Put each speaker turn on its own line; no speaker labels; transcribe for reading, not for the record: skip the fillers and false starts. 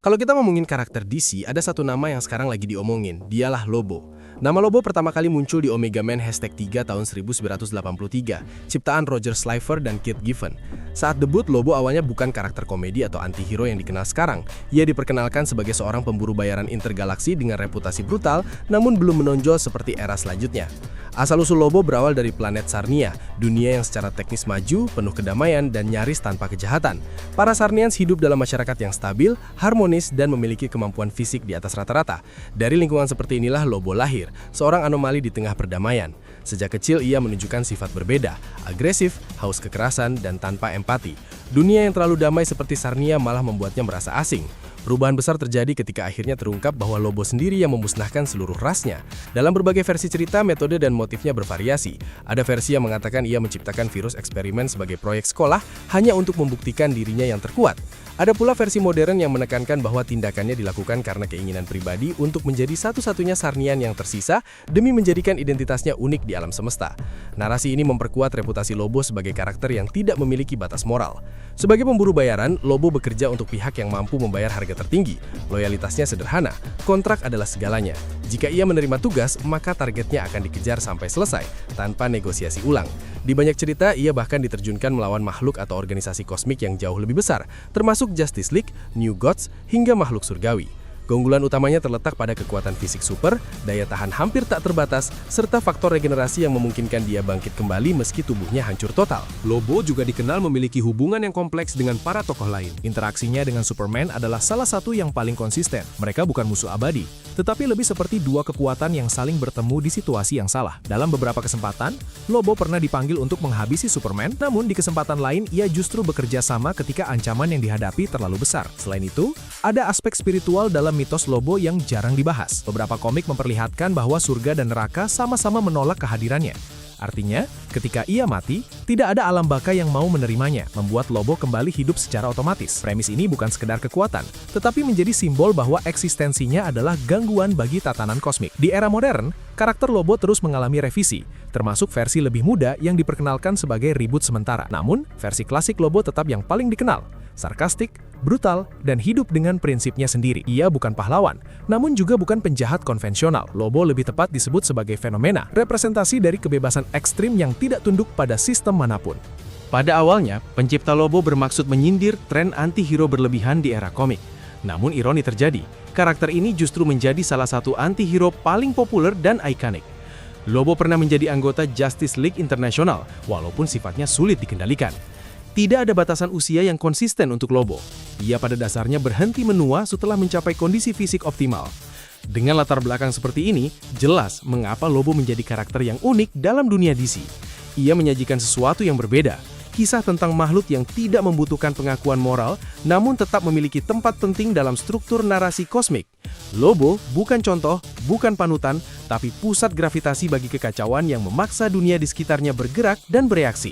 Kalau kita ngomongin karakter DC, ada satu nama yang sekarang lagi diomongin, dialah Lobo. Nama Lobo pertama kali muncul di Omega Man #3 tahun 1983, ciptaan Roger Slifer dan Keith Giffen. Saat debut, Lobo awalnya bukan karakter komedi atau anti-hero yang dikenal sekarang. Ia diperkenalkan sebagai seorang pemburu bayaran intergalaksi dengan reputasi brutal, namun belum menonjol seperti era selanjutnya. Asal-usul Lobo berawal dari planet Sarnia, dunia yang secara teknis maju, penuh kedamaian, dan nyaris tanpa kejahatan. Para Sarnians hidup dalam masyarakat yang stabil, harmonis, dan memiliki kemampuan fisik di atas rata-rata. Dari lingkungan seperti inilah Lobo lahir, seorang anomali di tengah perdamaian. Sejak kecil ia menunjukkan sifat berbeda, agresif, haus kekerasan, dan tanpa empati. Dunia yang terlalu damai seperti Sarnia malah membuatnya merasa asing. Perubahan besar terjadi ketika akhirnya terungkap bahwa Lobo sendiri yang memusnahkan seluruh rasnya. Dalam berbagai versi cerita, metode dan motifnya bervariasi. Ada versi yang mengatakan ia menciptakan virus eksperimen sebagai proyek sekolah hanya untuk membuktikan dirinya yang terkuat. Ada pula versi modern yang menekankan bahwa tindakannya dilakukan karena keinginan pribadi untuk menjadi satu-satunya Sarnian yang tersisa demi menjadikan identitasnya unik di alam semesta. Narasi ini memperkuat reputasi Lobo sebagai karakter yang tidak memiliki batas moral. Sebagai pemburu bayaran, Lobo bekerja untuk pihak yang mampu membayar harga tertinggi. Loyalitasnya sederhana, kontrak adalah segalanya. Jika ia menerima tugas, maka targetnya akan dikejar sampai selesai, tanpa negosiasi ulang. Di banyak cerita, ia bahkan diterjunkan melawan makhluk atau organisasi kosmik yang jauh lebih besar, termasuk Justice League, New Gods, hingga makhluk surgawi. Keunggulan utamanya terletak pada kekuatan fisik super, daya tahan hampir tak terbatas, serta faktor regenerasi yang memungkinkan dia bangkit kembali meski tubuhnya hancur total.
Lobo juga dikenal memiliki hubungan yang kompleks dengan para tokoh lain. Interaksinya dengan Superman adalah salah satu yang paling konsisten. Mereka bukan musuh abadi, tetapi lebih seperti dua kekuatan yang saling bertemu di situasi yang salah. Dalam beberapa kesempatan, Lobo pernah dipanggil untuk menghabisi Superman, namun di kesempatan lain ia justru bekerja sama ketika ancaman yang dihadapi terlalu besar. Selain itu, ada aspek spiritual dalam mitos Lobo yang jarang dibahas. Beberapa komik memperlihatkan bahwa surga dan neraka sama-sama menolak kehadirannya. Artinya, ketika ia mati, tidak ada alam baka yang mau menerimanya, membuat Lobo kembali hidup secara otomatis. Premis ini bukan sekedar kekuatan, tetapi menjadi simbol bahwa eksistensinya adalah gangguan bagi tatanan kosmik. Di era modern, karakter Lobo terus mengalami revisi, termasuk versi lebih muda yang diperkenalkan sebagai reboot sementara. Namun, versi klasik Lobo tetap yang paling dikenal. Sarkastik, brutal, dan hidup dengan prinsipnya sendiri. Ia bukan pahlawan, namun juga bukan penjahat konvensional. Lobo lebih tepat disebut sebagai fenomena, representasi dari kebebasan ekstrim yang tidak tunduk pada sistem manapun.
Pada awalnya, pencipta Lobo bermaksud menyindir tren anti-hero berlebihan di era komik. Namun ironi terjadi, karakter ini justru menjadi salah satu anti-hero paling populer dan ikonik. Lobo pernah menjadi anggota Justice League International, walaupun sifatnya sulit dikendalikan. Tidak ada batasan usia yang konsisten untuk Lobo. Ia pada dasarnya berhenti menua setelah mencapai kondisi fisik optimal. Dengan latar belakang seperti ini, jelas mengapa Lobo menjadi karakter yang unik dalam dunia DC. Ia menyajikan sesuatu yang berbeda, kisah tentang makhluk yang tidak membutuhkan pengakuan moral, namun tetap memiliki tempat penting dalam struktur narasi kosmik. Lobo bukan contoh, bukan panutan, tapi pusat gravitasi bagi kekacauan yang memaksa dunia di sekitarnya bergerak dan bereaksi.